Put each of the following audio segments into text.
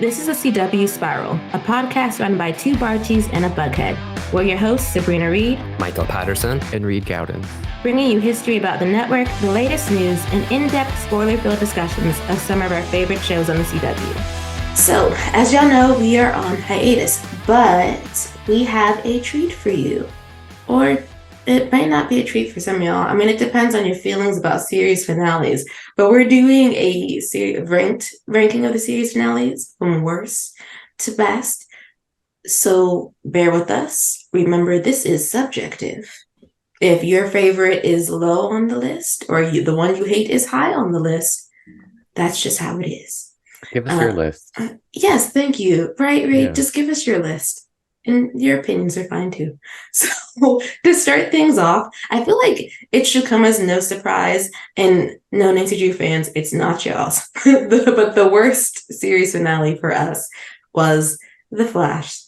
This is a CW Spiral, a podcast run by two Barties and a Bughead. We're your hosts, Sabrina Reed, Michael Patterson, and Reed Gowden, bringing you history about the network, the latest news, and in-depth spoiler-filled discussions of some of our favorite shows on the CW. So, as y'all know, we are on hiatus, but we have a treat for you. Or it might not be a treat for some of y'all. I mean, it depends on your feelings about series finales. But we're doing a ranking of the series finales from worst to best. So bear with us. Remember, this is subjective. If your favorite is low on the list, or the one you hate is high on the list, that's just how it is. Give us your list. Yes, thank you. Right, Reed? Yeah. Just give us your list. And your opinions are fine too. So to start things off, I feel like it should come as no surprise. And no, Nancy Drew fans, it's not y'all's. But the worst series finale for us was The Flash.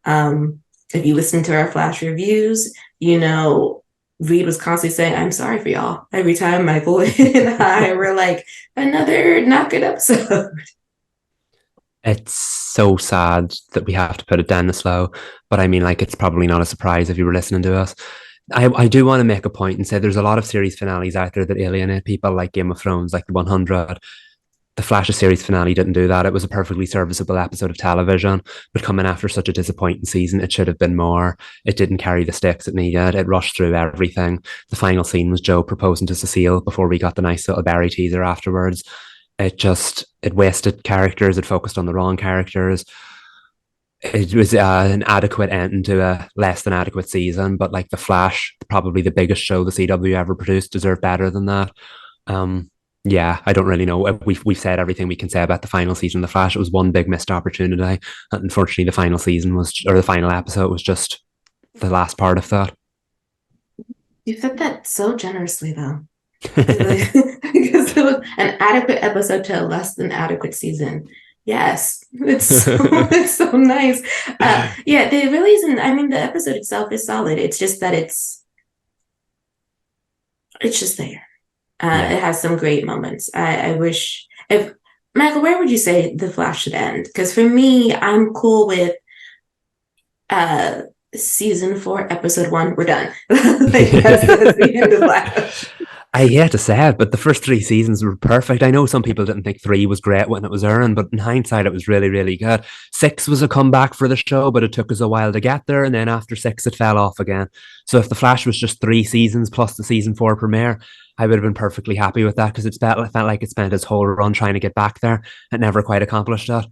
If you listen to our Flash reviews, you know, Reed was constantly saying, I'm sorry for y'all. Every time Michael and I were like, another not good episode. It's so sad that we have to put it down this low, but I mean, like, it's probably not a surprise if you were listening to us. I do want to make a point and say there's a lot of series finales out there that alienate people, like Game of Thrones, like the 100. The Flash's series finale didn't do that. It was a perfectly serviceable episode of television, but coming after such a disappointing season, it should have been more. It didn't carry the stakes it needed. It rushed through everything. The final scene was Joe proposing to Cecile before we got the nice little Barry teaser afterwards. It wasted characters. It focused on the wrong characters. It was an adequate end to a less than adequate season, but like The Flash, probably the biggest show the CW ever produced, deserved better than that. Yeah, I don't really know. We've said everything we can say about the final season of The Flash. It was one big missed opportunity. And unfortunately, the final season the final episode was just the last part of that. You said that so generously, though. Because it was an adequate episode to a less than adequate season. Yes, it's so nice. Yeah, the really isn't. I mean, the episode itself is solid. It's just that it's just there. It has some great moments. I wish, if Michael, where would you say The Flash should end? Because for me, I'm cool with season 4, episode 1. We're done. Like, that's the end of Flash. I hate to say it, but the first 3 seasons were perfect. I know some people didn't think 3 was great when it was airing, but in hindsight, it was really, really good. 6 was a comeback for the show, but it took us a while to get there. And then after 6, it fell off again. So if The Flash was just 3 seasons plus the season 4 premiere, I would have been perfectly happy with that, because it felt like it spent its whole run trying to get back there. It never quite accomplished that.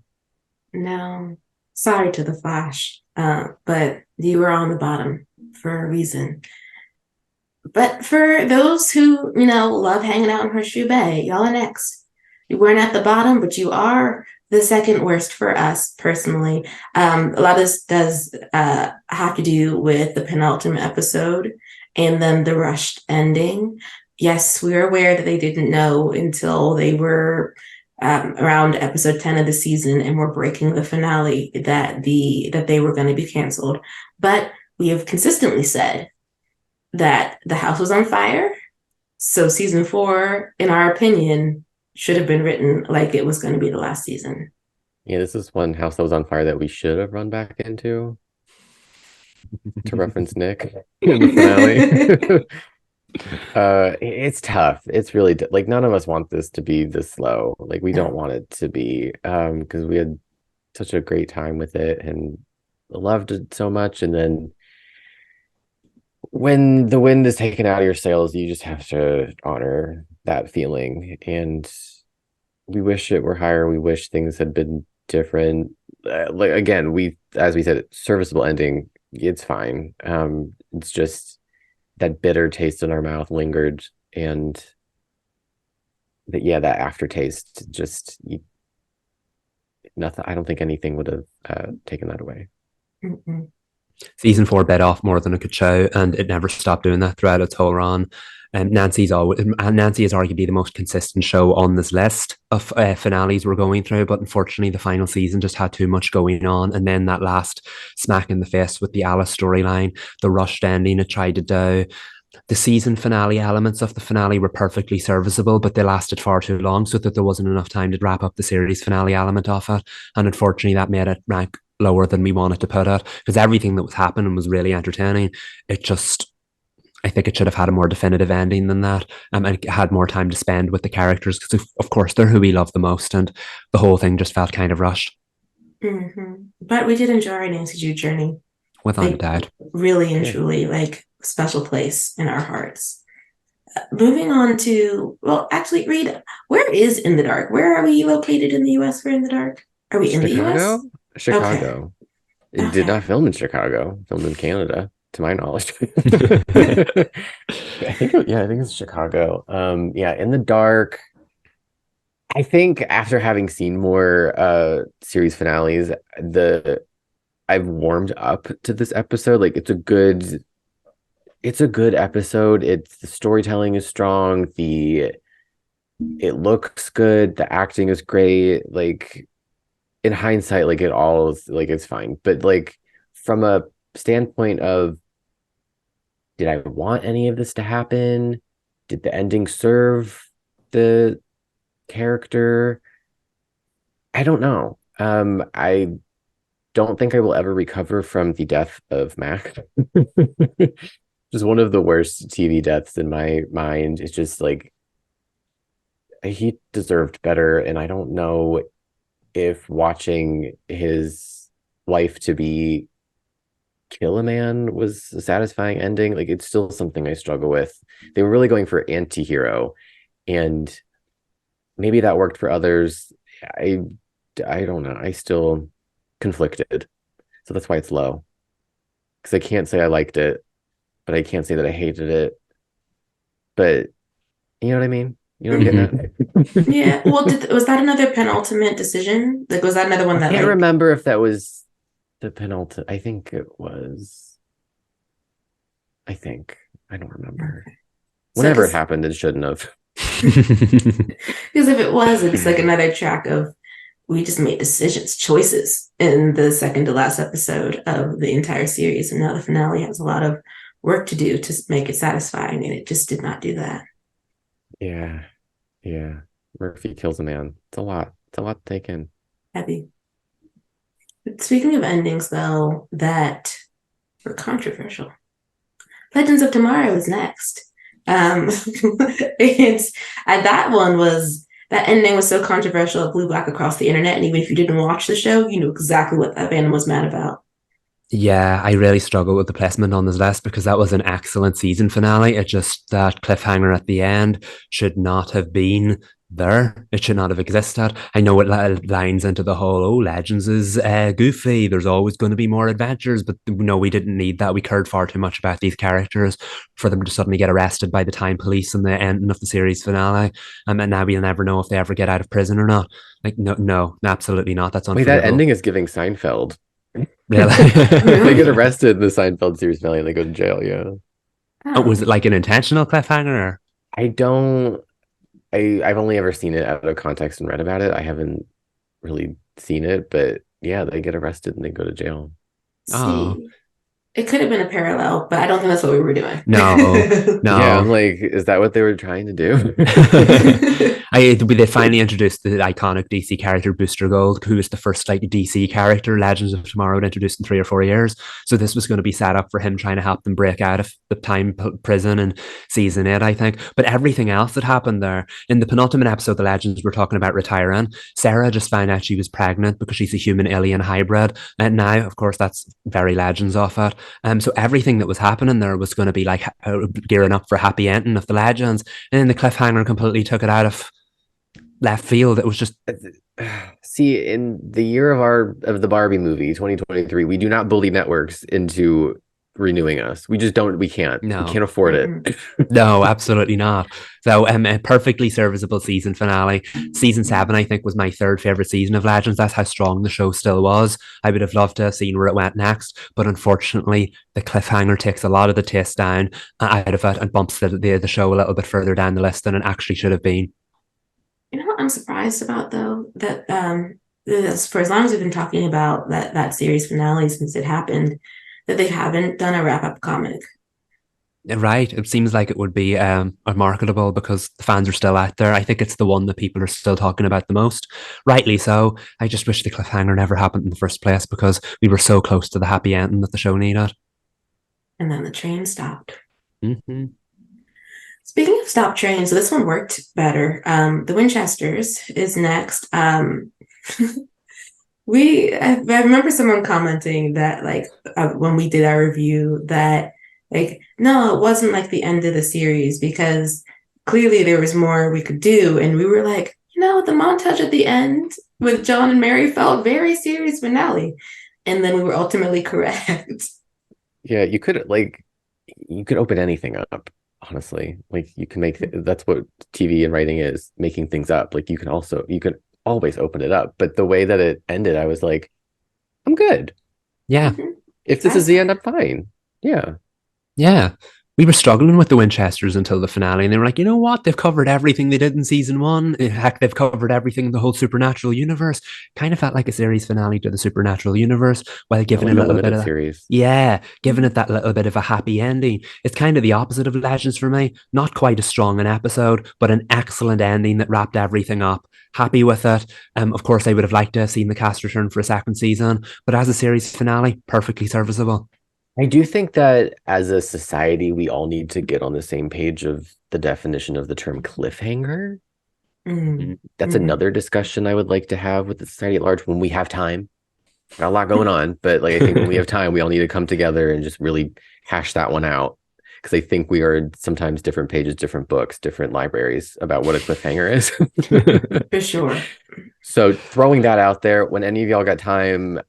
No, sorry to The Flash, but you were on the bottom for a reason. But for those who, love hanging out in Horseshoe Bay, y'all are next. You weren't at the bottom, but you are the second worst for us personally. A lot of this does have to do with the penultimate episode and then the rushed ending. Yes, we are aware that they didn't know until they were around episode 10 of the season and were breaking the finale that they were going to be canceled. But we have consistently said that the house was on fire. So season 4, in our opinion, should have been written like it was going to be the last season. Yeah, this is one house that was on fire that we should have run back into, to reference Nick in the finale. It's tough. It's really like, none of us want this to be this low. Like, we don't want it to be, because we had such a great time with it and loved it so much. And then when the wind is taken out of your sails, you just have to honor that feeling. And we wish it were higher. We wish things had been different. Like, again, as we said, serviceable ending. It's fine. It's just that bitter taste in our mouth lingered, and that aftertaste, just nothing. I don't think anything would have taken that away. Mm-mm. Season 4 bit off more than it could show, and it never stopped doing that throughout its whole run. Nancy is arguably the most consistent show on this list of finales we're going through, but unfortunately the final season just had too much going on. And then that last smack in the face with the Alice storyline, the rushed ending it tried to do, the season finale elements of the finale were perfectly serviceable, but they lasted far too long, so that there wasn't enough time to wrap up the series finale element of it. And unfortunately, that made it rank lower than we wanted to put it, because everything that was happening was really entertaining. It just, I think it should have had a more definitive ending than that, and it had more time to spend with the characters, because of course they're who we love the most, and the whole thing just felt kind of rushed. But we did enjoy our Nancy Drew journey. Without a doubt. Really and truly, like, special place in our hearts. Moving on to, well, actually, Reed, where is In the Dark? Where are we located in the US for In the Dark? Are we in the US? Chicago. Okay. It did not film in Chicago. Filmed in Canada, to my knowledge. I think it's Chicago. In the Dark. I think after having seen more series finales, I've warmed up to this episode. Like, it's a good episode. The storytelling is strong. It looks good. The acting is great. Like, in hindsight, like, it all is, like, it's fine. But, like, from a standpoint of, did I want any of this to happen? Did the ending serve the character? I don't know. I don't think I will ever recover from the death of Mac. Just one of the worst TV deaths in my mind. It's just like, he deserved better, and I don't know if watching his wife to be kill a man was a satisfying ending. Like, it's still something I struggle with. They were really going for anti-hero, and maybe that worked for others. I don't know. I still conflicted. So that's why it's low. Because I can't say I liked it, but I can't say that I hated it. But you know what I mean? You know what I'm getting at? Yeah. Well, was that another penultimate decision? Like, was that another one that, I can't like, remember if that was the penultimate. I think it was. I don't remember. Okay. Whenever it happened, it shouldn't have. Because if it was, it's like another track of, we just made choices in the second to last episode of the entire series, and now the finale has a lot of work to do to make it satisfying, and it just did not do that. Yeah. Murphy kills a man. It's a lot to take in. Heavy. Speaking of endings, though, that were controversial, Legends of Tomorrow is next. And that ending was so controversial, it blew back across the internet. And even if you didn't watch the show, you knew exactly what that fandom was mad about. Yeah, I really struggle with the placement on this list, because that was an excellent season finale. It just, that cliffhanger at the end should not have been there. It should not have existed. I know it lines into the whole, Legends is goofy, there's always going to be more adventures, but no, we didn't need that. We cared far too much about these characters for them to suddenly get arrested by the time police in the ending of the series finale, and now we'll never know if they ever get out of prison or not. Like, no, absolutely not. That's unforgivable. Wait, that ending is giving Seinfeld. Really? They get arrested in the Seinfeld series finale and they go to jail. Yeah. Oh, was it like an intentional cliffhanger? I've only ever seen it out of context and read about it. I haven't really seen it, but yeah, they get arrested and they go to jail. See, it could have been a parallel, but I don't think that's what we were doing. No. Yeah, I'm like, is that what they were trying to do? They finally introduced the iconic DC character Booster Gold, who is the first like DC character Legends of Tomorrow introduced in 3 or 4 years. So this was going to be set up for him trying to help them break out of the time prison in season 8, I think. But everything else that happened there, in the penultimate episode, the Legends were talking about retiring. Sarah just found out she was pregnant because she's a human alien hybrid. And now, of course, that's very Legends off it. So everything that was happening there was going to be like gearing up for happy ending of the Legends. And then the cliffhanger completely took it out of left field. It was just, see, in the year of the Barbie movie 2023, we do not bully networks into renewing us. We can't afford it. No, absolutely not. So a perfectly serviceable season finale. Season 7, I think, was my 3rd favorite season of Legends. That's how strong the show still was. I would have loved to have seen where it went next, but unfortunately the cliffhanger takes a lot of the taste down out of it and bumps the show a little bit further down the list than it actually should have been. You know what I'm surprised about, though? That for as long as we've been talking about that series finale since it happened, that they haven't done a wrap-up comic. Right. It seems like it would be marketable because the fans are still out there. I think it's the one that people are still talking about the most. Rightly so. I just wish the cliffhanger never happened in the first place because we were so close to the happy ending that the show needed. And then the train stopped. Mm-hmm. Speaking of stop trains, so this one worked better. The Winchesters is next. I remember someone commenting that when we did our review that no, it wasn't like the end of the series because clearly there was more we could do, and we were like, the montage at the end with John and Mary felt very serious finale, and then we were ultimately correct. Yeah, you could open anything up, honestly. Like you can make that's what TV and writing is, making things up. Like you can always open it up, but the way that it ended, I was like, I'm good. Yeah. If this is the end, I'm fine. Yeah. Yeah. We were struggling with the Winchesters until the finale, and they were like, you know what? They've covered everything they did in season one. Heck, they've covered everything in the whole Supernatural universe. Kind of felt like a series finale to the Supernatural universe, while giving it a little bit of series. Yeah, giving it that little bit of a happy ending. It's kind of the opposite of Legends for me. Not quite as strong an episode, but an excellent ending that wrapped everything up. Happy with it. Of course, I would have liked to have seen the cast return for a second season, but as a series finale, perfectly serviceable. I do think that as a society, we all need to get on the same page of the definition of the term cliffhanger. That's another discussion I would like to have with the society at large when we have time. Got a lot going on, but I think when we have time, we all need to come together and just really hash that one out. Because I think we are sometimes different pages, different books, different libraries about what a cliffhanger is. For sure. So throwing that out there, when any of y'all got time,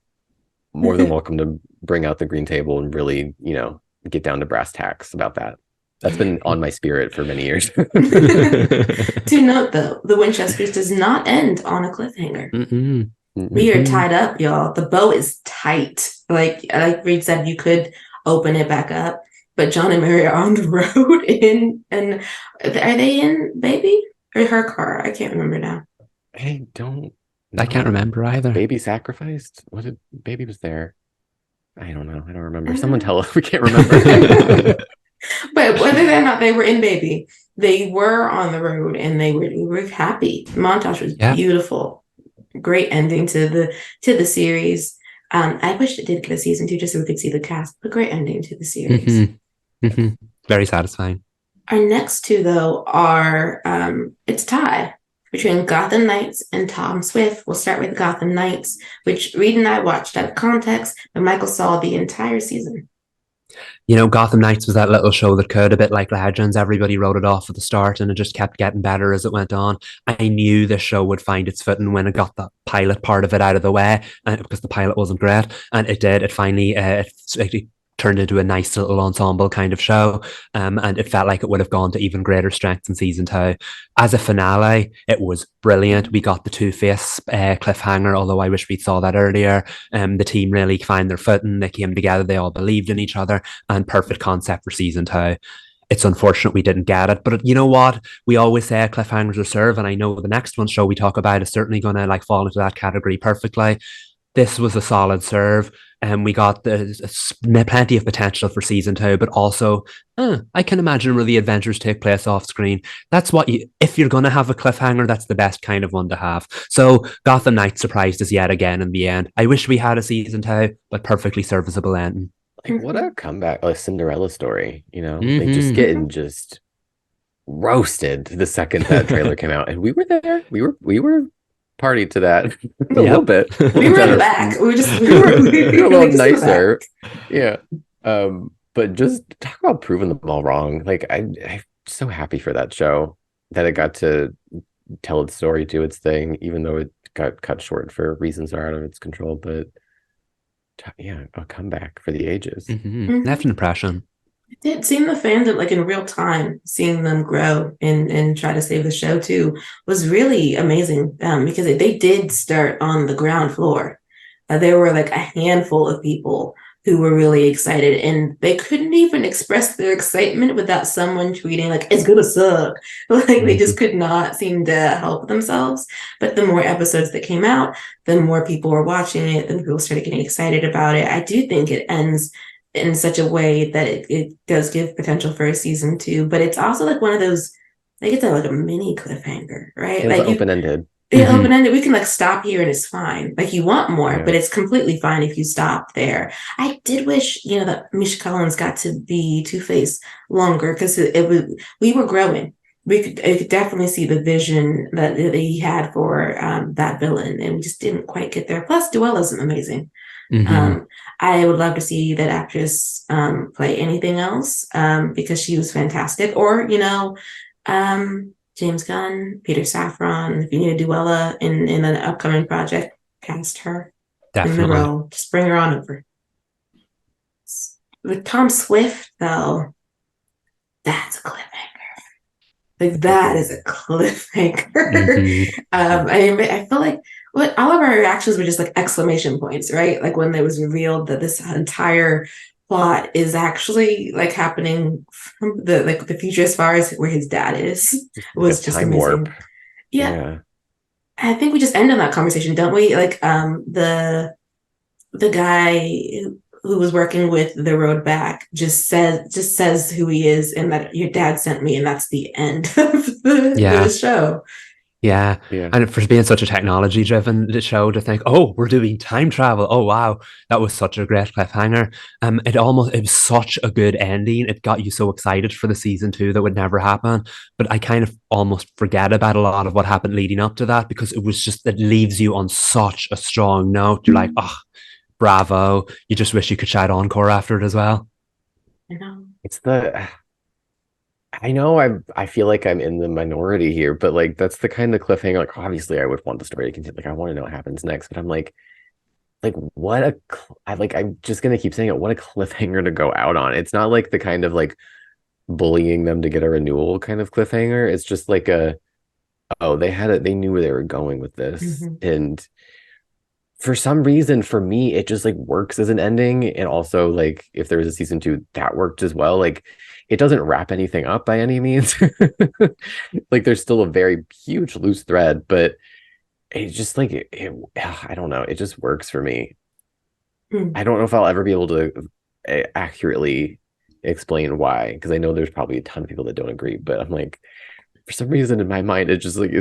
more than welcome to bring out the green table and really, get down to brass tacks about that. That's been on my spirit for many years. To note, though, the Winchesters does not end on a cliffhanger. We are tied up, y'all. The bow is tight. Like Reed said, you could open it back up, but John and Mary are on the road and are they in Baby or her car? I can't remember now. I can't remember either. Baby sacrificed? Baby was there? I don't know. I don't remember. Someone tell us. We can't remember. But whether or not they were in Baby, they were on the road and they were happy. The montage was beautiful. Great ending to the series. I wish it did get a season 2 just so we could see the cast, but great ending to the series. Very satisfying. Our next two, though, are it's tie between Gotham Knights and Tom Swift. We'll start with Gotham Knights, which Reed and I watched out of context, but Michael saw the entire season. Gotham Knights was that little show that could, a bit like Legends. Everybody wrote it off at the start and it just kept getting better as it went on. I knew this show would find its footing when it got the pilot part of it out of the way, because the pilot wasn't great, and it did. It finally it turned into a nice little ensemble kind of show, and it felt like it would have gone to even greater strength in season 2. As a finale, it was brilliant. We got the Two-Face cliffhanger, although I wish we saw that earlier. The team really found their footing. They came together. They all believed in each other, and perfect concept for season 2. It's unfortunate we didn't get it, but you know what? We always say cliffhangers are serve, and I know the next one show we talk about is certainly going to fall into that category perfectly. This was a solid serve, and we got plenty of potential for season 2, but also I can imagine where the adventures take place off screen. That's what if you're going to have a cliffhanger, that's the best kind of one to have. So Gotham Knights surprised us yet again in the end. I wish we had a season 2, but perfectly serviceable ending. Like, what a comeback, a Cinderella story, Like just getting roasted the second that trailer came out, and we were there. We were party to that a little bit. We were in the back. We were a little nicer. Yeah. But just talk about proving them all wrong. Like I'm so happy for that show that it got to tell its story, do its thing, even though it got cut short for reasons that are out of its control. But a comeback for the ages. Left an impression. It seeing the fandom in real time, seeing them grow and try to save the show too was really amazing, because they did start on the ground floor. There were a handful of people who were really excited, and they couldn't even express their excitement without someone tweeting it's gonna suck. They just could not seem to help themselves. But the more episodes that came out, the more people were watching it, and people started getting excited about it. I do think it ends in such a way that it does give potential for a season two, but it's also like one of those, like it's like a mini cliffhanger, right? It was Like you, open-ended. it open ended. We can like stop here and it's fine. Like you want more, but Yeah. it's completely fine if you stop there. I did wish, that Misha Collins got to be Two-Face longer because it was we were growing. I could definitely see the vision that he had for that villain, and we just didn't quite get there. Plus, Duella's amazing. Hmm. I would love to see that actress play anything else because she was fantastic. Or, James Gunn, Peter Safran, if you need a Duella in an upcoming project, cast her in the Definitely. role. Just bring her on over. With Tom Swift, though, that's a cliffhanger. Like that is a cliffhanger. Hmm. I feel like all of our reactions were just like exclamation points, right? Like when it was revealed that this entire plot is actually like happening from the future as far as where his dad is. It Like a was just time warp. amazing. Yeah, Yeah. I think we just end on that conversation, don't we? Like the guy who was working with the road back just says who he is and that your dad sent me, and that's the end of the Yeah. show. Yeah. Yeah. And for being such a technology driven show to think, oh, we're doing time travel. Oh wow. That was such a great cliffhanger. It was such a good ending. It got you so excited for the season two that would never happen. But I kind of almost forget about a lot of what happened leading up to that because it leaves you on such a strong note. You're like, oh, bravo. You just wish you could shout encore after it as well. You know, It's the I know I feel like I'm in the minority here, but like that's the kind of cliffhanger. Like obviously I would want the story to continue. Like I want to know what happens next, but I'm like what I'm just gonna keep saying it. What a cliffhanger to go out on. It's not like the kind of like bullying them to get a renewal kind of cliffhanger. It's just like they knew where they were going with this, mhm. and for some reason for me it just like works as an ending, and also like if there was a season two that worked as well. Like it doesn't wrap anything up by any means. Like there's still a very huge loose thread, but it just like I don't know, it just works for me. Mm. I don't know if I'll ever be able to accurately explain why, because I know there's probably a ton of people that don't agree, but I'm like for some reason in my mind it just like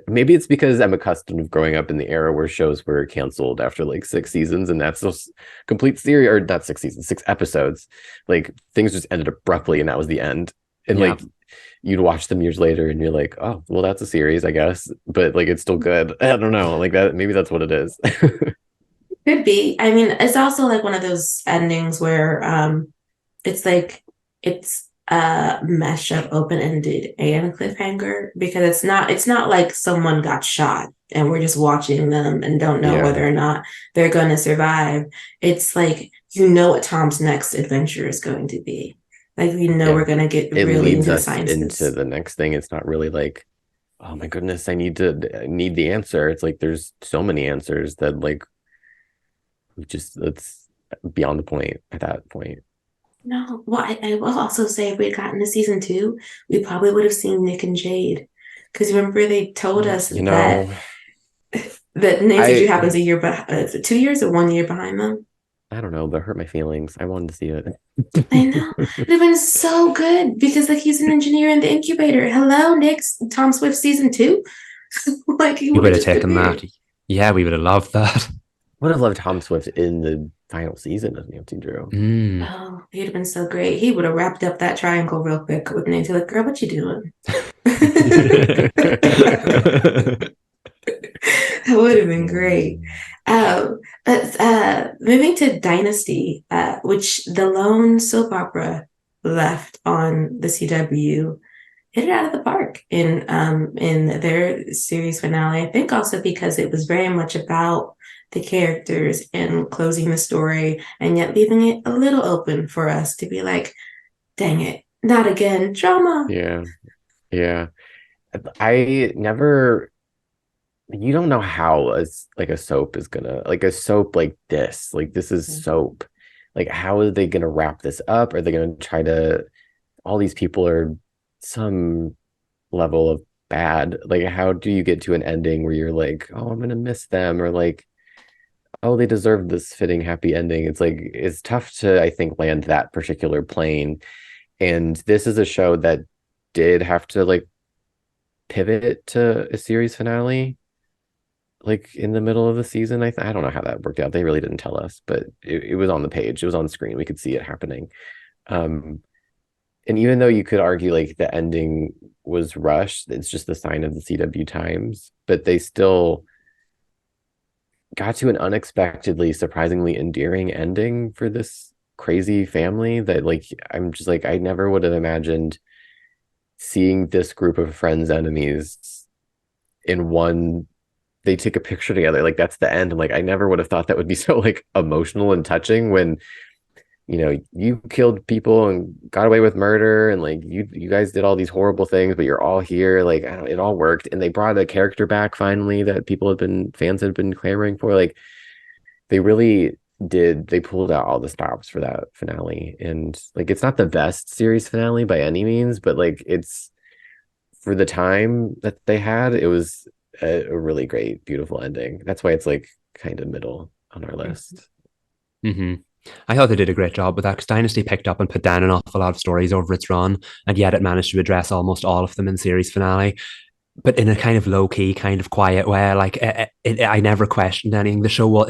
maybe it's because I'm accustomed to growing up in the era where shows were canceled after like 6 seasons, and that's just complete series, or not 6 seasons, 6 episodes. Like things just ended abruptly, and that was the end. And Yeah. like you'd watch them years later, and you're like, oh, well, that's a series, I guess, but like it's still good. I don't know, like that. Maybe that's what it is. Could be. I mean, it's also like one of those endings where it's like it's a mesh of open-ended and cliffhanger because it's not like someone got shot and we're just watching them and don't know Yeah, whether or not they're going to survive. It's like what Tom's next adventure is going to be. Like yeah. we're going to get It really leads into the us into sciences. the next thing. It's not really like, oh my goodness, I need the answer. It's like there's so many answers that like it's beyond the point at that point. No, well, I will also say if we'd gotten to season two, we probably would have seen Nick and Jade. Because remember they told us You that know, Nancy Drew I happens a year, but 2 years or 1 year behind them. I don't know, that hurt my feelings. I wanted to see it. I know it'd have been so good because like he's an engineer in the incubator. Hello, Nick's Tom Swift season two. Like he We would would have have just taken that. appeared. Yeah, we would have loved that. Would have loved Tom Swift in the final season of Nancy Drew. Mm. Oh, he'd have been so great. He would have wrapped up that triangle real quick with Nancy. Like, girl, what you doing? That would have been great. Mm. But moving to Dynasty, which the lone soap opera left on the CW, hit it out of the park in their series finale. I think also because it was very much about the characters and closing the story, and yet leaving it a little open for us to be like, dang it, not again, drama. Yeah, yeah. I never you don't know how like a soap is gonna like a soap like this is soap. Like how are they gonna wrap this up? Are they gonna try to all these people are some level of bad. Like how do you get to an ending where you're like, oh, I'm gonna miss them, or like oh, they deserve this fitting happy ending. It's like it's tough to, I think, land that particular plane. And this is a show that did have to like pivot to a series finale like in the middle of the season. I don't know how that worked out. They really didn't tell us, but it was on the page. It was on screen. We could see it happening. Um, and even though you could argue like the ending was rushed, it's just the sign of the CW times, but they still got to an unexpectedly, surprisingly endearing ending for this crazy family that like I'm just like I never would have imagined seeing this group of friends enemies in one. They take a picture together, like that's the end. I'm like I never would have thought that would be so like emotional and touching when you killed people and got away with murder and like you guys did all these horrible things, but you're all here. Like I don't, it all worked, and they brought a character back finally that fans had been clamoring for. Like they really did. They pulled out all the stops for that finale, and like it's not the best series finale by any means, but like it's for the time that they had, it was a really great, beautiful ending. That's why it's like kind of middle on our list. Mm-hmm. I thought they did a great job with that because Dynasty picked up and put down an awful lot of stories over its run, and yet it managed to address almost all of them in series finale, but in a kind of low key, kind of quiet way. Like I never questioned anything. The show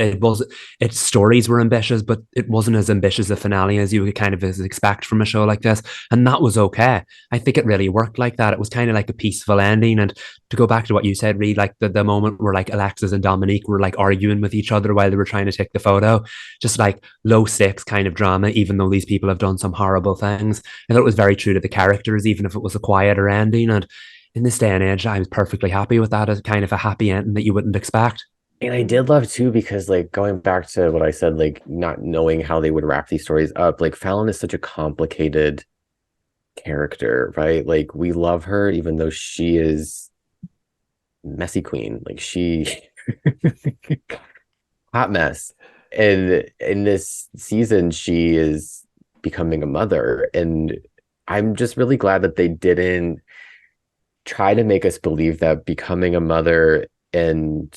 its stories were ambitious, but it wasn't as ambitious a finale as you would kind of expect from a show like this, and that was okay. I think it really worked like that. It was kind of like a peaceful ending, and to go back to what you said, Reed, like the moment where like Alexis and Dominique were like arguing with each other while they were trying to take the photo, just like low stakes kind of drama, even though these people have done some horrible things. I thought it was very true to the characters, even if it was a quieter ending. And in this day and age, I was perfectly happy with that as kind of a happy ending that you wouldn't expect. And I did love too, because like going back to what I said, like not knowing how they would wrap these stories up, like Fallon is such a complicated character, right? Like we love her, even though she is messy queen, like she hot mess. And in this season, she is becoming a mother. And I'm just really glad that they didn't try to make us believe that becoming a mother, and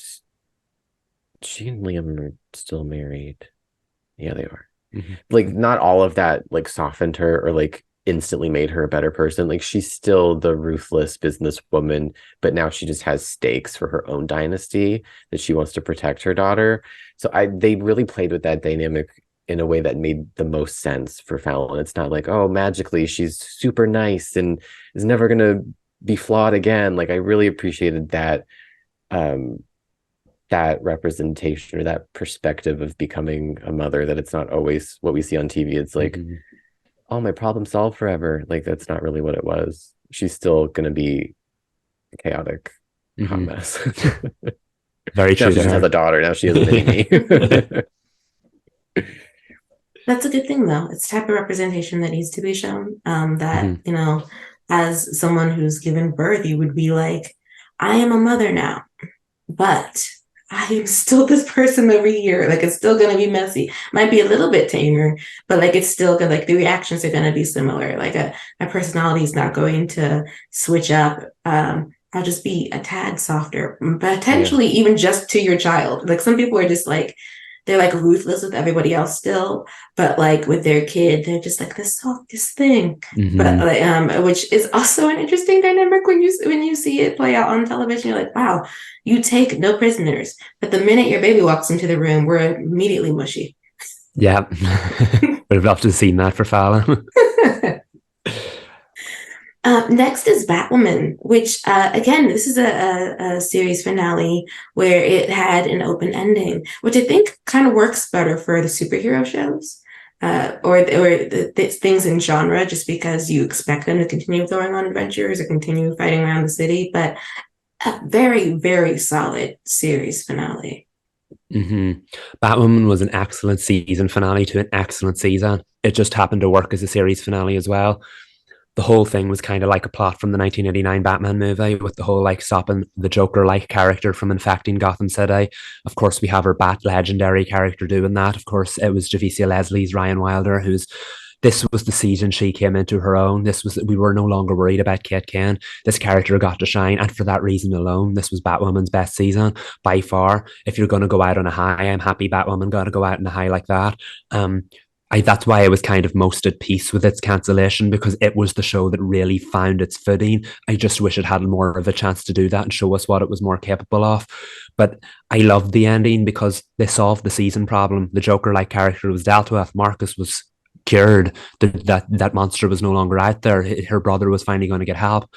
she and Liam are still married. Yeah, they are. Mm-hmm. Like not all of that like softened her or like instantly made her a better person. Like she's still the ruthless businesswoman, but now she just has stakes for her own dynasty that she wants to protect her daughter. So they really played with that dynamic in a way that made the most sense for Fallon. It's not like, oh, magically she's super nice and is never gonna be flawed again. Like I really appreciated that that representation or that perspective of becoming a mother, that it's not always what we see on TV. It's like, oh, my problem solved forever. Like that's not really what it was. She's still gonna be a chaotic hot mess. Very true. Now she just has a daughter. Now she has a mini. That's a good thing, though. It's the type of representation that needs to be shown. That as someone who's given birth, you would be like, I am a mother now, but I am still this person every year. Like it's still gonna be messy. Might be a little bit tamer, but like it's still gonna, like the reactions are gonna be similar. Like my personality is not going to switch up. I'll just be a tad softer, potentially even just to your child. Like some people are just like, they're like ruthless with everybody else still, but like with their kid, they're just like the softest thing. But which is also an interesting dynamic when you see it play out on television. You're like, wow, you take no prisoners, but the minute your baby walks into the room, we're immediately mushy. Yeah, would have loved to have seen that for Fallon. Next is Batwoman, which again, this is a series finale where it had an open ending, which I think kind of works better for the superhero shows or the things in genre, just because you expect them to continue going on adventures or continue fighting around the city. But a very, very solid series finale. Batwoman was an excellent season finale to an excellent season. It just happened to work as a series finale as well. The whole thing was kind of like a plot from the 1989 Batman movie, with the whole like stopping the Joker-like character from infecting Gotham City. Of course, we have our Bat legendary character doing that. Of course, it was Javicia Leslie's Ryan Wilder, who's this was the season she came into her own. We were no longer worried about Kate Kane. This character got to shine, and for that reason alone, this was Batwoman's best season by far. If you're going to go out on a high, I'm happy Batwoman got to go out on a high like that. That's why I was kind of most at peace with its cancellation, because it was the show that really found its footing. I just wish it had more of a chance to do that and show us what it was more capable of. But I loved the ending because they solved the season problem. The Joker-like character was dealt with. Marcus was cured. That monster was no longer out there. Her brother was finally going to get help.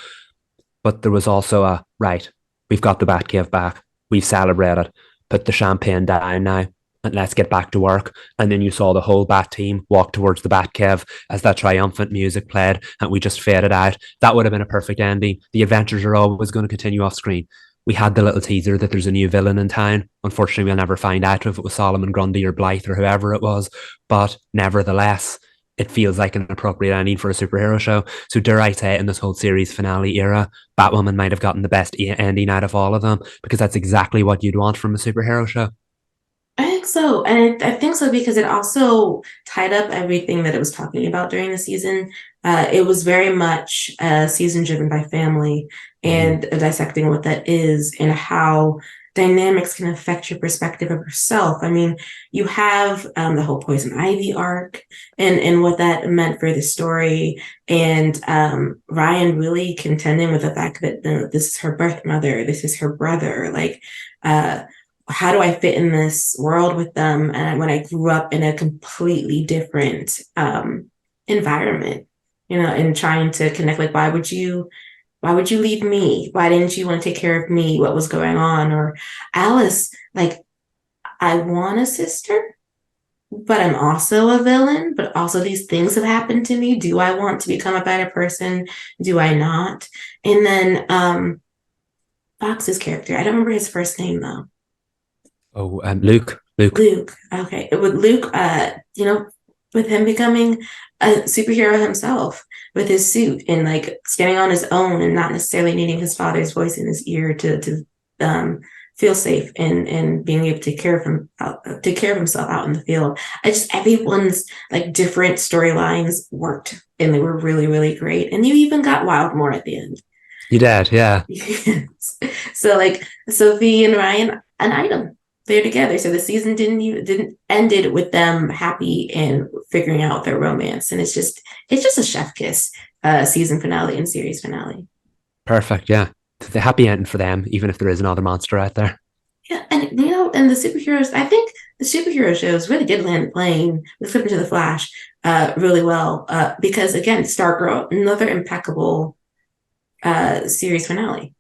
But there was also right, we've got the Batcave back. We've celebrated. Put the champagne down now, and let's get back to work. And then you saw the whole Bat team walk towards the Batcave as that triumphant music played, and we just faded out. That would have been a perfect ending. The adventures are always going to continue off screen. We had the little teaser that there's a new villain in town. Unfortunately, we'll never find out if it was Solomon Grundy or Blythe or whoever it was. But nevertheless, it feels like an appropriate ending for a superhero show. So dare I say, in this whole series finale era, Batwoman might have gotten the best ending out of all of them, because that's exactly what you'd want from a superhero show. I think so. And I think so because it also tied up everything that it was talking about during the season. It was very much a season driven by family and dissecting what that is and how dynamics can affect your perspective of yourself. I mean, you have the whole Poison Ivy arc and what that meant for the story. And Ryan really contending with the fact that this is her birth mother, this is her brother. Like, how do I fit in this world with them? And when I grew up in a completely different environment, and trying to connect, like, why would you leave me? Why didn't you want to take care of me? What was going on? Or Alice, like, I want a sister, but I'm also a villain, but also these things have happened to me. Do I want to become a better person? Do I not? And then Fox's character, I don't remember his first name though. Oh, Luke. Luke. Okay. With Luke, with him becoming a superhero himself with his suit and like standing on his own and not necessarily needing his father's voice in his ear to feel safe and being able to take care of himself out in the field. Everyone's like different storylines worked and they were really, really great. And you even got Wildmore at the end. You did, yeah. So like Sophie and Ryan, an item. They're together. So the season didn't ended with them happy and figuring out their romance. And it's just a chef kiss season finale and series finale. Perfect, yeah. The happy ending for them, even if there is another monster out there. Yeah, and and the superheroes, I think the superhero shows really did land the plane with Flip into the Flash really well. Because again, Stargirl, another impeccable series finale.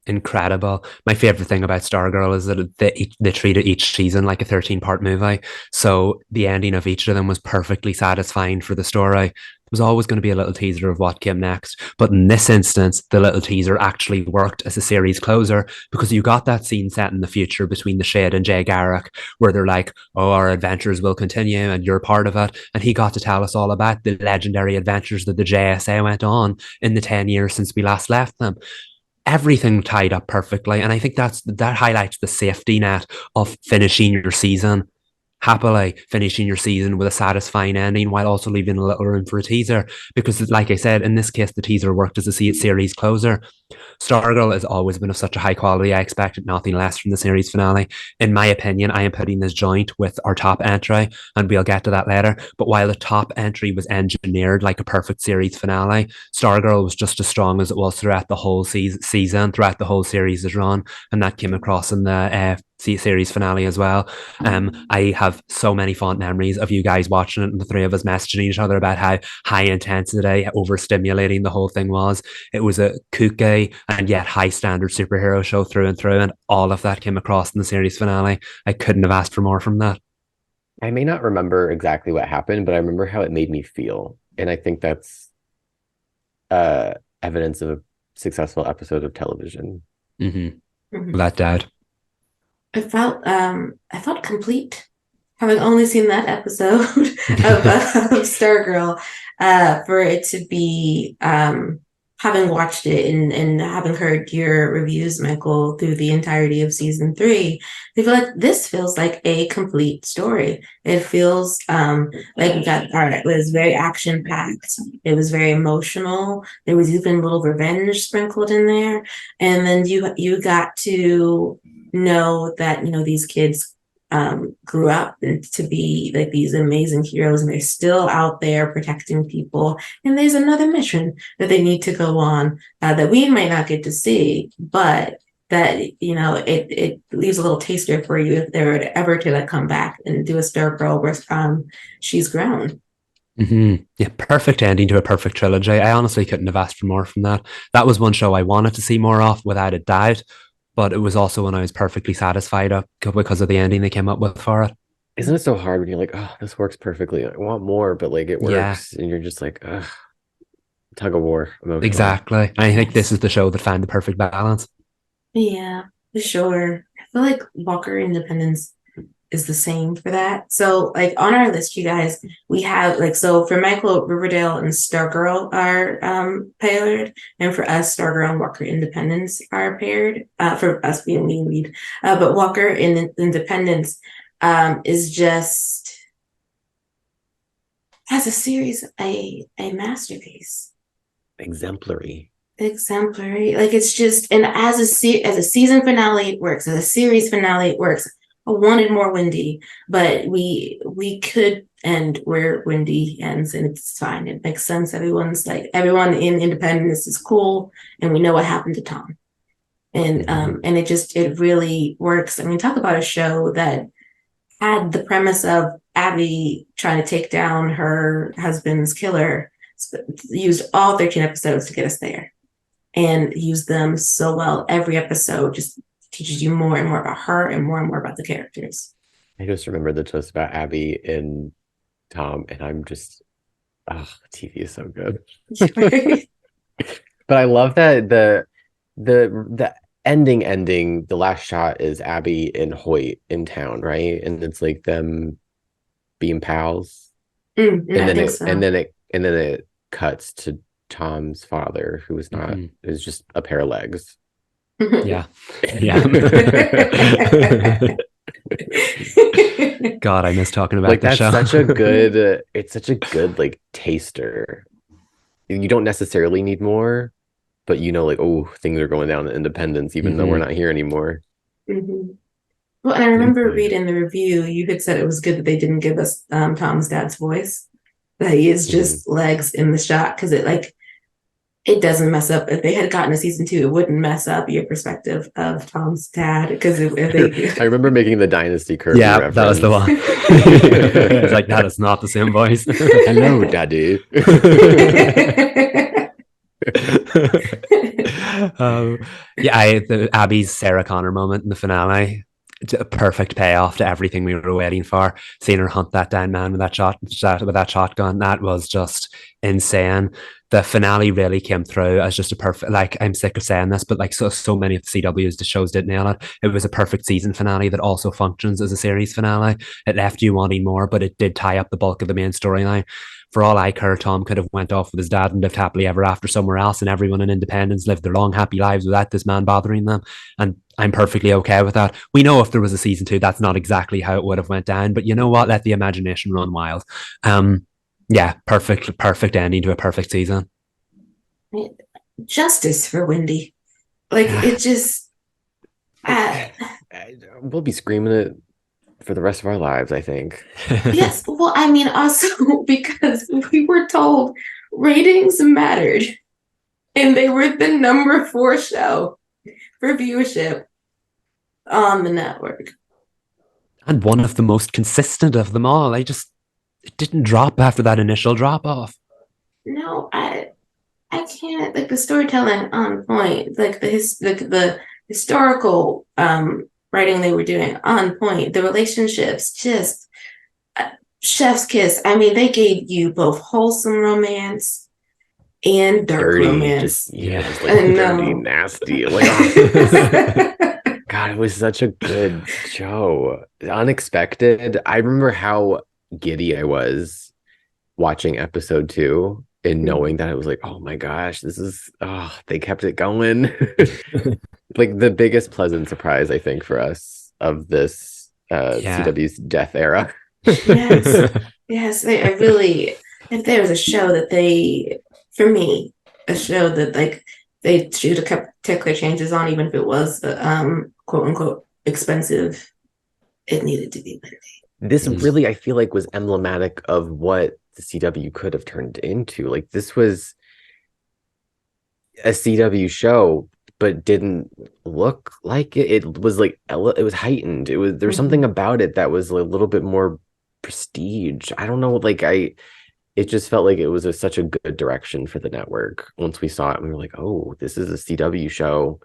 Incredible. My favorite thing about Stargirl is that they treated each season like a 13-part movie. So the ending of each of them was perfectly satisfying for the story. There was always going to be a little teaser of what came next. But in this instance, the little teaser actually worked as a series closer, because you got that scene set in the future between the Shade and Jay Garrick, where they're like, oh, our adventures will continue and you're part of it. And he got to tell us all about the legendary adventures that the JSA went on in the 10 years since we last left them. Everything tied up perfectly, and I think that highlights the safety net of finishing your season happily, finishing your season with a satisfying ending while also leaving a little room for a teaser, because like I said, in this case the teaser worked as a series closer. Stargirl has always been of such a high quality. I expected nothing less from the series finale. In my opinion, I am putting this joint with our top entry, and we'll get to that later. But while the top entry was engineered like a perfect series finale, Stargirl was just as strong as it was throughout the whole season, throughout the whole series' run, and that came across in the series finale as well. I have so many fond memories of you guys watching it and the three of us messaging each other about how high intensity, overstimulating the whole thing was. It was a kooky and yet high standard superhero show through and through, and all of that came across in the series finale. I couldn't have asked for more from that. I may not remember exactly what happened, but I remember how it made me feel. And I think that's evidence of a successful episode of television. Without doubt. I felt complete, having only seen that episode of Stargirl, for it to be having watched it and having heard your reviews, Michael, through the entirety of season 3, I feel like this feels like a complete story. It feels like we got all right, it was very action packed. It was very emotional. There was even a little revenge sprinkled in there. And then you got to know that, these kids grew up and to be like these amazing heroes, and they're still out there protecting people. And there's another mission that they need to go on that we might not get to see, but that it leaves a little taster for you if they were ever to like come back and do a Stargirl where she's grown. Yeah, perfect ending to a perfect trilogy. I honestly couldn't have asked for more from that. That was one show I wanted to see more of, without a doubt, but it was also one I was perfectly satisfied of because of the ending they came up with for it. Isn't it so hard when you're like, oh, this works perfectly. I want more, but like it works, and you're just like, ugh, tug of war emotionally. Exactly. I think this is the show that found the perfect balance. Yeah, for sure. I feel like Walker Independence is the same for that. So like on our list, you guys, we have like, so for Michael, Riverdale and Stargirl are paired, and for us, Stargirl and Walker Independence are paired, for us being lead lead. But Walker Independence is just, as a series, a masterpiece. Exemplary. Like it's just, and as a season finale it works, as a series finale it works. I wanted more Wendy, but we could end where Wendy ends, and it's fine. It makes sense. Everyone in Independence is cool, and we know what happened to Tom, and and it really works. I mean, talk about a show that had the premise of Abby trying to take down her husband's killer, used all 13 episodes to get us there, and used them so well. Every episode just teaches you more and more about her and more about the characters. I just remember the twist about Abby and Tom, and I'm just, TV is so good. But I love that the ending, the last shot is Abby and Hoyt in town, right? And it's like them being pals. And then it cuts to Tom's father, who was not, it was just a pair of legs. Yeah. God, I miss talking about like the that's show. It's such a good like taster. You don't necessarily need more, but like, oh, things are going down in Independence, even though we're not here anymore. Well, and I remember reading the review, you had said it was good that they didn't give us Tom's dad's voice, that he is just legs in the shot, because it doesn't mess up. If they had gotten a season 2, it wouldn't mess up your perspective of Tom's dad. Because if they, I remember making the Dynasty Kirby reference. That was the one. It's like, that is not the same voice. Hello, Daddy. The Abby's Sarah Connor moment in the finale, it's a perfect payoff to everything we were waiting for. Seeing her hunt that down man with that shotgun, that was just insane. The finale really came through as just a perfect, like, I'm sick of saying this, but like so many of the CW's the shows did nail it. It was a perfect season finale that also functions as a series finale. It left you wanting more, but it did tie up the bulk of the main storyline. For all I care, Tom could have went off with his dad and lived happily ever after somewhere else, and everyone in Independence lived their long, happy lives without this man bothering them. And I'm perfectly okay with that. We know if there was a season 2, that's not exactly how it would have went down, but you know what? Let the imagination run wild. Perfect ending to a perfect season. Justice for Wendy. Like, it just... we'll be screaming it for the rest of our lives, I think. Yes, well, I mean, also because we were told ratings mattered, and they were the number 4 show for viewership on the network. And one of the most consistent of them all. It didn't drop after that initial drop off. No, I can't, like, the storytelling on point, like the historical writing they were doing on point, the relationships, just chef's kiss. I mean, they gave you both wholesome romance and dirty romance. Just like dirty, nasty. Like, oh. God, it was such a good show. Unexpected. I remember how giddy I was watching episode 2. and knowing that it was like, oh my gosh, they kept it going. Like the biggest pleasant surprise, I think, for us of this Yeah. CW's death era. Yes. Yes, I really, if there was a show that for me, a show that like they should have kept particular changes on, even if it was quote unquote expensive, it needed to be Wendy. This really, I feel like, was emblematic of what the CW could have turned into. Like this was a CW show, but didn't look like it. It was like it was heightened. There was something about it that was a little bit more prestige. I don't know, it just felt like it was such a good direction for the network. Once we saw it, we were like, oh, this is a CW show.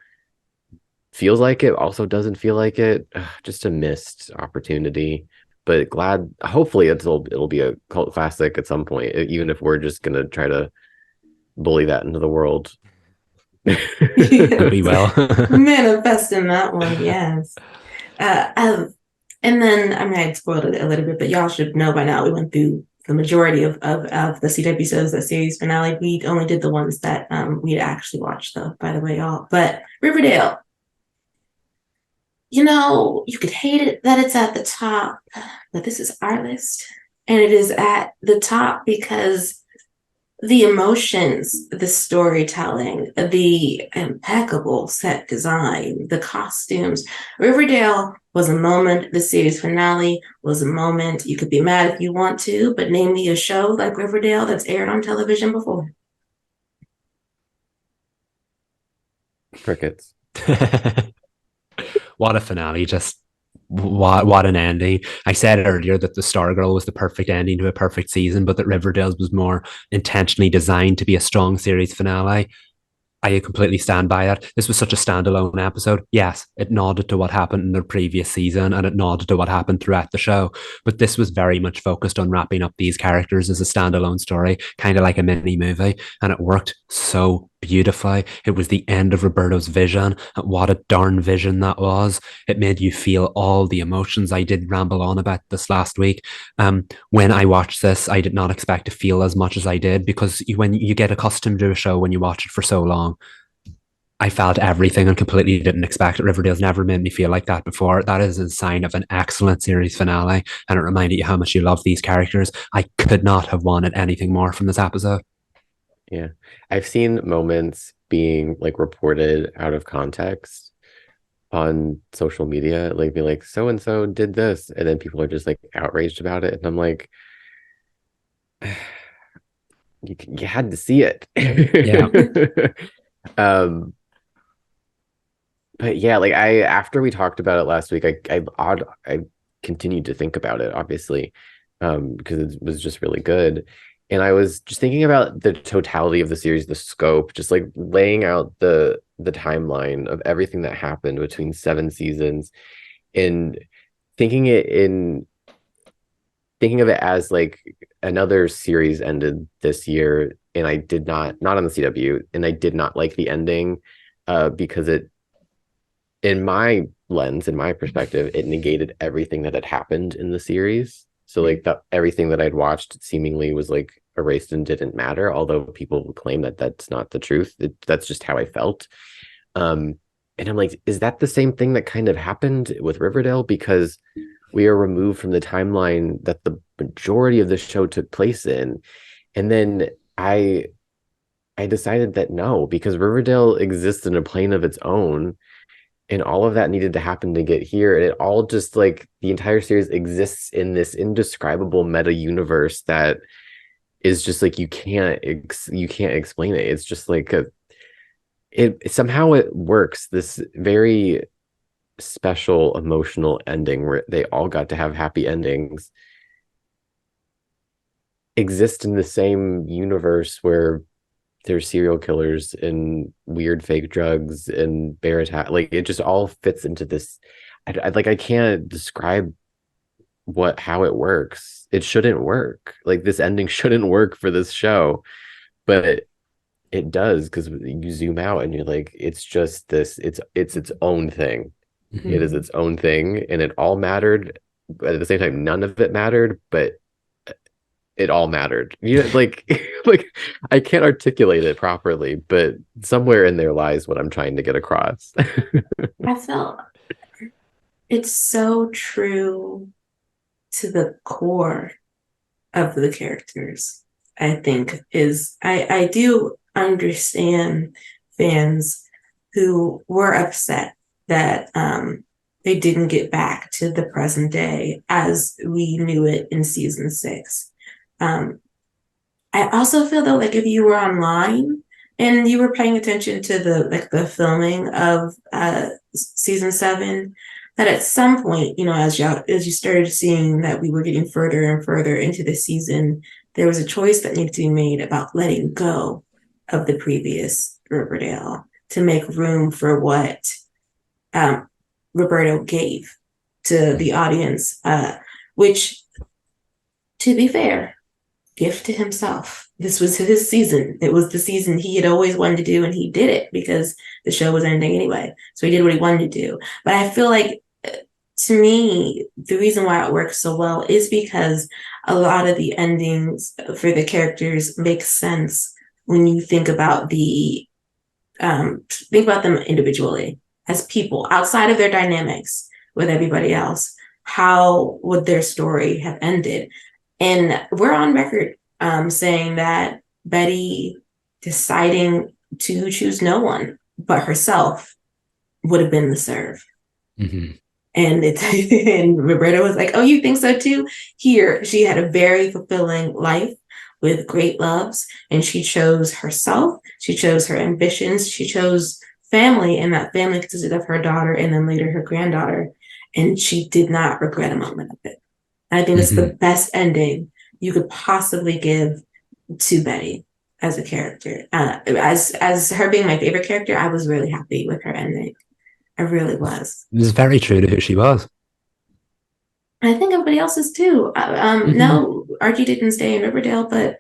Feels like it, also doesn't feel like it. Just a missed opportunity. But glad, hopefully it'll be a cult classic at some point, even if we're just gonna try to bully that into the world. We will. Manifesting that one, yes. And then, I mean, I spoiled it a little bit, but y'all should know by now we went through the majority of the CW shows, that series finale. We only did the ones that we'd actually watched, though, by the way, y'all. But Riverdale, you could hate it that it's at the top, but this is our list. And it is at the top because the emotions, the storytelling, the impeccable set design, the costumes. Riverdale was a moment. The series finale was a moment. You could be mad if you want to, but name me a show like Riverdale that's aired on television before. Crickets. What a finale. Just what an ending. I said earlier that the Stargirl was the perfect ending to a perfect season, but that Riverdale's was more intentionally designed to be a strong series finale. I completely stand by that. This was such a standalone episode. Yes, it nodded to what happened in the previous season and it nodded to what happened throughout the show. But this was very much focused on wrapping up these characters as a standalone story, kind of like a mini movie. And it worked so beautifully. It was the end of Roberto's vision. What a darn vision that was. It made you feel all the emotions. I did ramble on about this last week. When I watched this, I did not expect to feel as much as I did because when you get accustomed to a show, when you watch it for so long, I felt everything and completely didn't expect it. Riverdale's never made me feel like that before. That is a sign of an excellent series finale. And it reminded you how much you love these characters. I could not have wanted anything more from this episode. Yeah. I've seen moments being reported out of context on social media, be like, so and so did this, and then people are just outraged about it. And I'm like, you had to see it. Yeah. But yeah, after we talked about it last week, I continued to think about it, obviously, because it was just really good. And I was just thinking about the totality of the series, the scope, just laying out the timeline of everything that happened between 7 seasons, and thinking of it as another series ended this year, and I did not on the CW, and I did not like the ending, because it, in my lens, in my perspective, it negated everything that had happened in the series. So everything that I'd watched seemingly was erased and didn't matter, although people claim that that's not the truth. That's just how I felt. And I'm like, is that the same thing that kind of happened with Riverdale? Because we are removed from the timeline that the majority of the show took place in. And then I decided that no, because Riverdale exists in a plane of its own, and all of that needed to happen to get here. And it all just the entire series exists in this indescribable meta universe that is just you can't explain it. It's just it somehow it works. This very special emotional ending where they all got to have happy endings exist in the same universe where there's serial killers and weird fake drugs and bear attack. It just all fits into this. I can't describe how it works. It shouldn't work. This ending shouldn't work for this show, but it does, because you zoom out and you're it's just this. It's its own thing. Mm-hmm. It is its own thing, and it all mattered, but at the same time, none of it mattered. But it all mattered. You know, like like I can't articulate it properly, but somewhere in there lies what I'm trying to get across. I felt it's so true to the core of the characters. I think is I do understand fans who were upset that they didn't get back to the present day as we knew it in season 6. I also feel though, like if you were online and you were paying attention to the filming of season 7, that at some point, as you started seeing that we were getting further and further into the season, there was a choice that needed to be made about letting go of the previous Riverdale to make room for what Roberto gave to the audience, which, to be fair, gift to himself. This was his season. It was the season he had always wanted to do, and he did it because the show was ending anyway. So he did what he wanted to do. But I feel like, to me, the reason why it works so well is because a lot of the endings for the characters make sense when you think about them individually as people outside of their dynamics with everybody else. How would their story have ended? And we're on record saying that Betty deciding to choose no one but herself would have been the serve. Mm-hmm. And Roberta was like, "Oh, you think so too?" Here, she had a very fulfilling life with great loves, and she chose herself. She chose her ambitions. She chose family, and that family consisted of her daughter and then later her granddaughter. And she did not regret a moment of it. I think it's the best ending you could possibly give to Betty as a character. As her being my favorite character, I was really happy with her ending. I really was. It was very true to who she was. I think everybody else is too. No, Archie didn't stay in Riverdale, but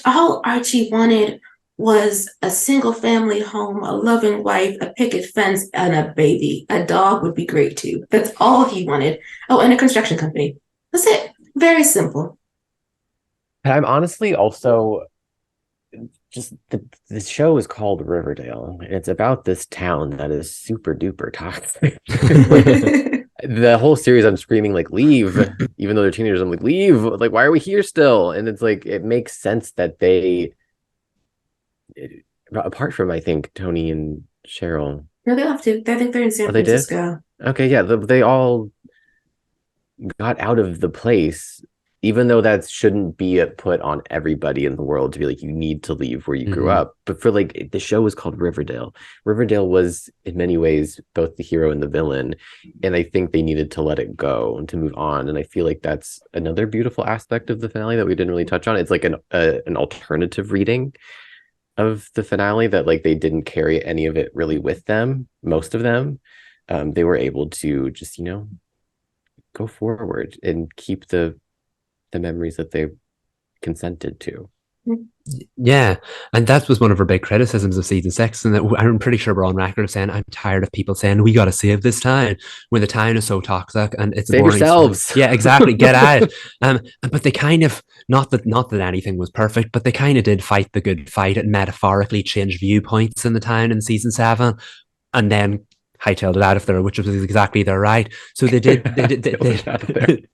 all Archie wanted was a single family home, a loving wife, a picket fence, and a baby. A dog would be great too. That's all he wanted. Oh, and a construction company. That's it. Very simple. And I'm honestly also just the show is called Riverdale, and it's about this town that is super duper toxic. The whole series, I'm screaming like, leave, even though they're teenagers. I'm like, leave. Like, why are we here still? And it's like, it makes sense that apart from, I think, Tony and Cheryl. No, they have to. I think they're in San Francisco. Okay, yeah, they all got out of the place, even though that shouldn't be put on everybody in the world to be like, you need to leave where you grew up. But for like, the show was called Riverdale. Riverdale was in many ways both the hero and the villain, and I think they needed to let it go and to move on. And I feel like that's another beautiful aspect of the finale that we didn't really touch on. It's like an alternative reading of the finale, that like they didn't carry any of it really with them. Most of them, they were able to just go forward and keep the memories that they consented to. Yeah, and that was one of our big criticisms of season 6, and I'm pretty sure we're on record of saying I'm tired of people saying we got to save this town when the town is so toxic and it's save yourselves. Yeah, exactly. Get out. But they kind of not that anything was perfect, but they kind of did fight the good fight and metaphorically changed viewpoints in the town in season 7, and then hightailed it out of there, which was exactly their right. So they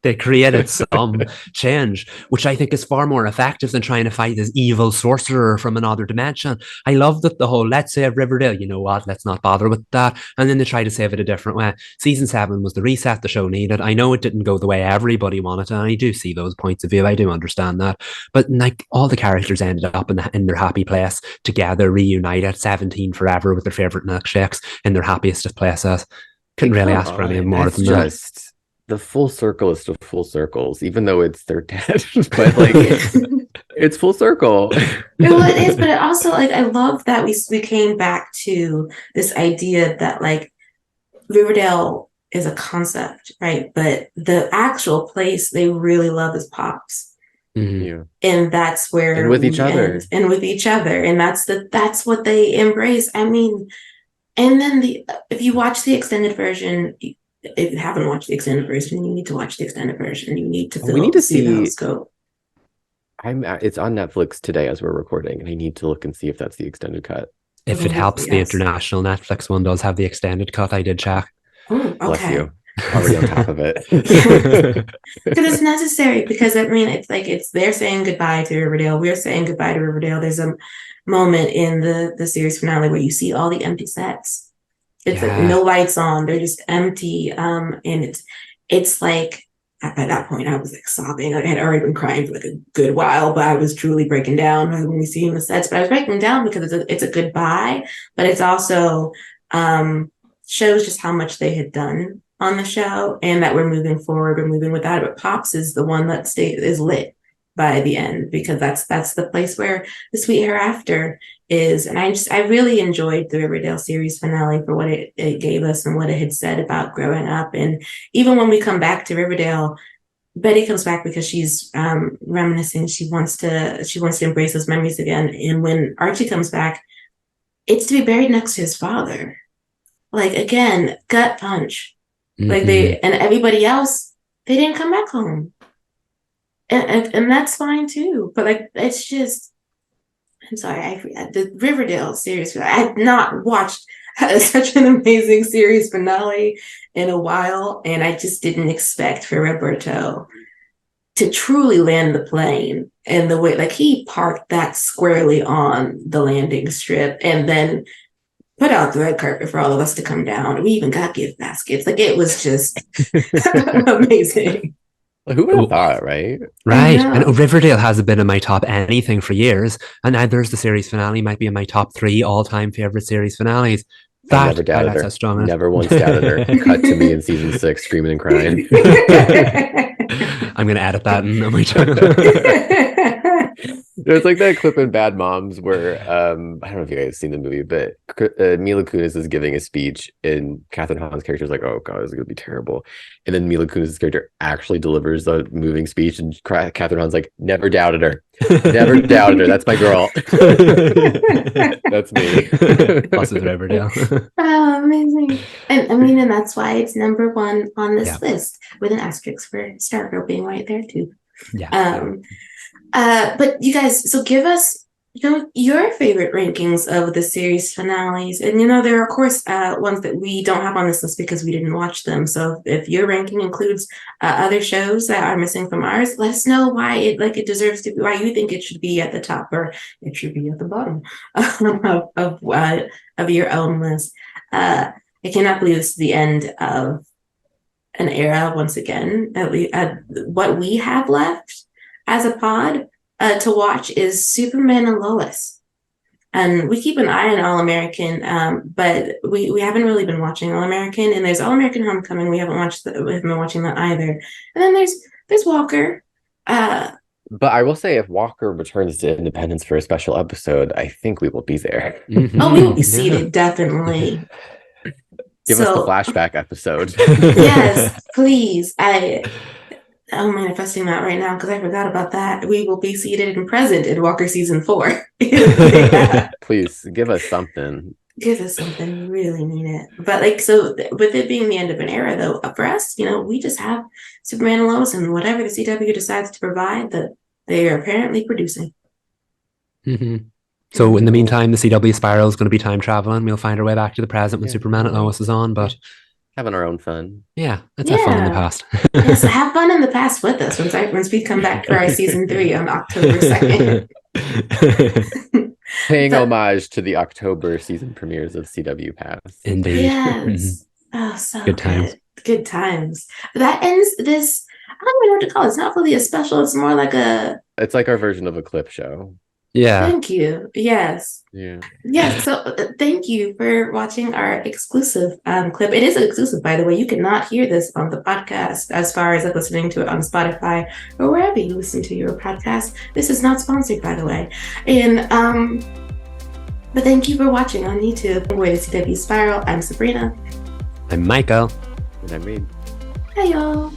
they created some change, which I think is far more effective than trying to fight this evil sorcerer from another dimension. I love that the whole let's save Riverdale, you know what, let's not bother with that, and then they try to save it a different way. Season 7 was the reset the show needed. I know it didn't go the way everybody wanted, and I do see those points of view. I do understand that, but like all the characters ended up in their happy place together, reunited, 17 forever with their favorite milkshakes in their happiest of places. Couldn't really ask for any more than that. Just the full circle is to full circles, even though it's their dead. But like it's full circle. Well, it is, but it also, like, I love that we came back to this idea that like Riverdale is a concept, right? But the actual place they really love is Pops. Yeah. And that's where and with each other. And with each other. And that's what they embrace. I mean, and then if you watch the extended version, if you haven't watched the extended version, you need to watch the extended version. You need to see the scope. It's on Netflix today as we're recording, and I need to look and see if that's the extended cut. If it Oh, helps, the yes. international Netflix one does have the extended cut. I did check. Oh, Bless okay. you. Already on top of it. Because it's necessary. Because I mean, it's like they're saying goodbye to Riverdale. We're saying goodbye to Riverdale. There's a moment in the series finale where you see all the empty sets. It's like Yeah. no lights on. They're just empty. And it's like at that point I was like sobbing. I had already been crying for like a good while, but I was truly breaking down when we see the sets. But I was breaking down because it's a goodbye, but it's also shows just how much they had done on the show and that we're moving forward. We're moving without it. But Pops is the one that is lit by the end because that's the place where the sweet hereafter is. And I really enjoyed the Riverdale series finale for what it gave us and what it had said about growing up. And even when we come back to Riverdale, Betty comes back because she's reminiscing. She wants to embrace those memories again. And when Archie comes back, it's to be buried next to his father. Like again, gut punch. Like and everybody else, they didn't come back home. And that's fine too. But like it's just, I'm sorry, I forgot the Riverdale series. I have not watched such an amazing series finale in a while, and I just didn't expect for Roberto to truly land the plane in the way like he parked that squarely on the landing strip and then put out the red carpet for all of us to come down. We even got gift baskets. Like it was just amazing. Who would have thought, right? Right. And Riverdale hasn't been in my top anything for years. And now there's the series finale, might be in my top 3 all-time favorite series finales. I never doubted her. Strong never once doubted her. Cut to me in season 6, screaming and crying. I'm going to edit that in on my channel. There's like that clip in Bad Moms where I don't know if you guys have seen the movie, but Mila Kunis is giving a speech and Catherine Hahn's character is like, oh god, this is gonna be terrible, and then Mila Kunis' character actually delivers a moving speech and Catherine Hahn's like, never doubted her, that's my girl. That's me. Plus it's Riverdale. Oh, amazing. And I mean, and that's why it's number 1 on this list with an asterisk for Stargirl being right there too. But you guys, so give us your favorite rankings of the series finales. And there are of course ones that we don't have on this list because we didn't watch them. So if your ranking includes other shows that are missing from ours, let us know why it deserves to be, why you think it should be at the top or it should be at the bottom of your own list. I cannot believe this is the end of an era once again. At least what we have left as a pod to watch is Superman and Lois. And we keep an eye on All American, but we haven't really been watching All American. And there's All American Homecoming. We haven't been watching that either. And then there's Walker. But I will say, if Walker returns to Independence for a special episode, I think we will be there. Oh, we will be seated, definitely. Give us the flashback episode. Yes, please. I'm manifesting that right now because I forgot about that. We will be seated and present in Walker season 4. Yeah. Please give us something. Give us something. We really need it. But with it being the end of an era, though, for us, we just have Superman and Lois and whatever the CW decides to provide that they are apparently producing. So in the meantime, the CW spiral is going to be time traveling. We'll find our way back to the present when Superman and Lois is on, but having our own fun. Yeah, let's have fun in the past. Yes, have fun in the past with us once we come back for our season 3 on October 2nd. Paying homage to the October season premieres of CW Pass. Indeed. Yes. Oh, so good times. Good times. That ends this. I don't even know what to call it. It's not really a special. It's more like it's like our version of a clip show. Yeah. Thank you. Yes. Yeah. Yes. So thank you for watching our exclusive clip. It is exclusive, by the way. You cannot hear this on the podcast as far as listening to it on Spotify or wherever you listen to your podcast. This is not sponsored, by the way. And but thank you for watching on YouTube. We're the CW Spiral. I'm Sabrina. I'm Michael. And I'm Reed. Hi, y'all.